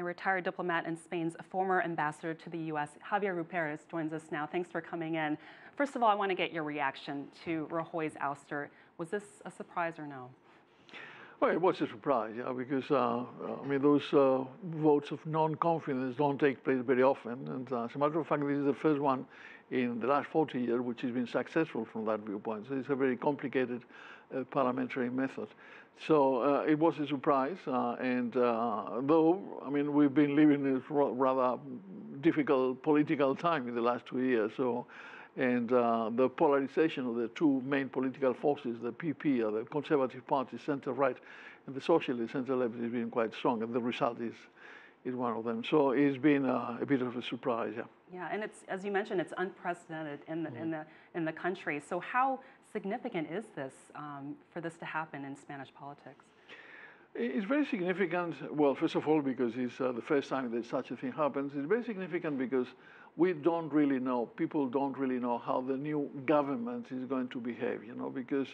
and retired diplomat in Spain's former ambassador to the U.S., Javier Ruperez, joins us now. Thanks for coming in. First of all, I want to get your reaction to Rajoy's ouster. Was this a surprise or no? Well, it was a surprise, yeah, because I mean, those votes of non-confidence don't take place very often. And as a matter of fact, this is the first one in the last 40 years which has been successful from that viewpoint. So it's a very complicated parliamentary method. So it was a surprise. Though, I mean, we've been living in a rather difficult political time in the last 2 years. So. And the polarization of the two main political forces, the PP, or the Conservative Party, center-right, and the Socialist center-left, has been quite strong, and the result is one of them. So it's been a bit of a surprise, yeah. Yeah, and it's, as you mentioned, it's unprecedented in the country. So how significant is this for this to happen in Spanish politics? It's very significant, well, first of all, because it's the first time that such a thing happens. It's very significant because we don't really know, people don't really know how the new government is going to behave, you know, because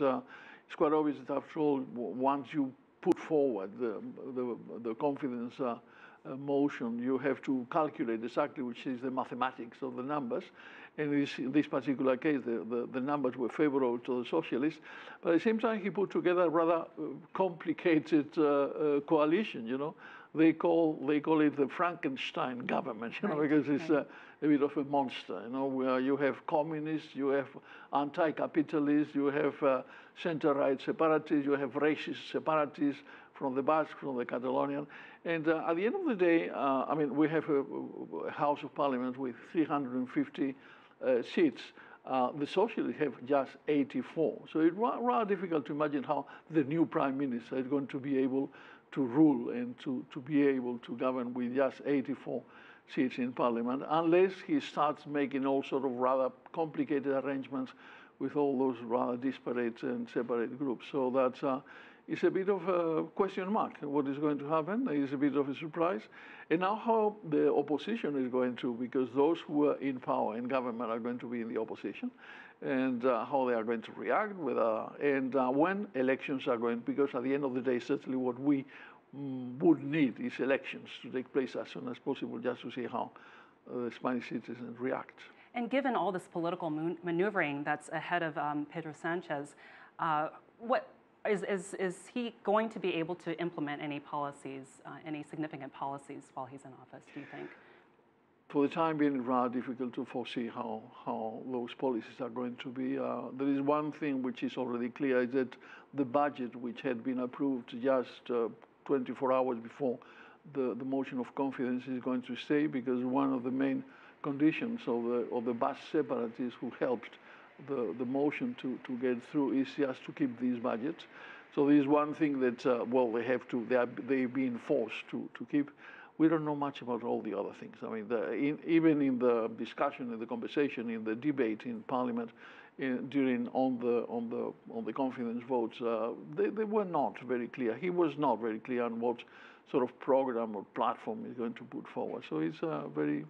it's quite obvious that after all, once you put forward the confidence motion, you have to calculate exactly which is the mathematics of the numbers. And in this particular case, the numbers were favorable to the socialists. But at the same time, he put together a rather complicated coalition, you know. They call it the Frankenstein government, you know, because it's a bit of a monster, you know, where you have communists, you have anti-capitalists, you have center-right separatists, you have racist separatists from the Basque, from the Catalonian. And at the end of the day, I mean, we have a House of Parliament with 350 seats. The Socialists have just 84. So it's rather difficult to imagine how the new Prime Minister is going to be able to rule and to be able to govern with just 84 seats in Parliament, unless he starts making all sort of rather complicated arrangements with all those rather disparate and separate groups. So that's it's a bit of a question mark. What is going to happen? It's a bit of a surprise. And now how the opposition is going to, because those who are in power in government are going to be in the opposition, and how they are going to react with, and when elections are going, because at the end of the day, certainly what we would need is elections to take place as soon as possible, just to see how the Spanish citizens react. And given all this political maneuvering that's ahead of Pedro Sanchez, what is he going to be able to implement any policies, any significant policies while he's in office, do you think? For the time being, it's rather difficult to foresee how those policies are going to be. There is one thing which is already clear, is that the budget, which had been approved just 24 hours before the motion of confidence, is going to stay, because one of the main conditions of the Basque separatists who helped the motion to get through is just to keep these budgets. So there is one thing that, well, they've been forced to keep. We don't know much about all the other things. I mean, even in the discussion, in the conversation, in the debate in Parliament, on the confidence votes, they were not very clear. He was not very clear on what sort of program or platform he's going to put forward. So it's a very,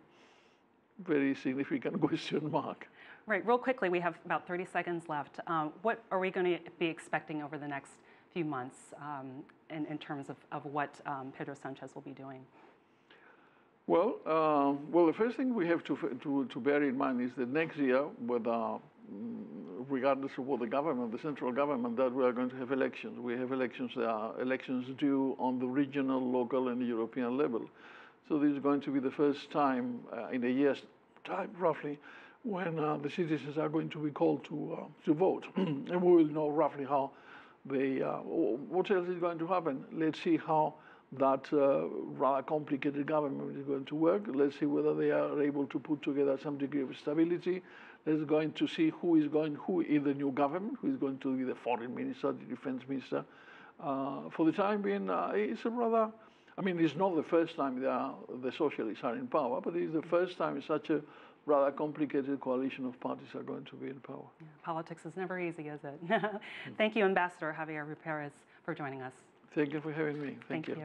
very significant question mark. Right. Real quickly, we have about 30 seconds left. What are we going to be expecting over the next few months in terms of what Pedro Sanchez will be doing? Well, the first thing we have to bear in mind is that next year, regardless of what the central government, that we are going to have elections. We have elections. There are elections due on the regional, local, and European level. So this is going to be the first time in a year's time, roughly, when the citizens are going to be called to vote, and we will know roughly how what else is going to happen. Let's see how that rather complicated government is going to work. Let's see whether they are able to put together some degree of stability. Let's going to see who is in the new government, who is going to be the foreign minister, the defense minister. For the time being, it's a rather, I mean, it's not the first time the socialists are in power, but it's the first time such a rather complicated coalition of parties are going to be in power. Yeah, politics is never easy, is it? Thank you, Ambassador Javier Ruperez, for joining us. Thank you for having me. Thank you.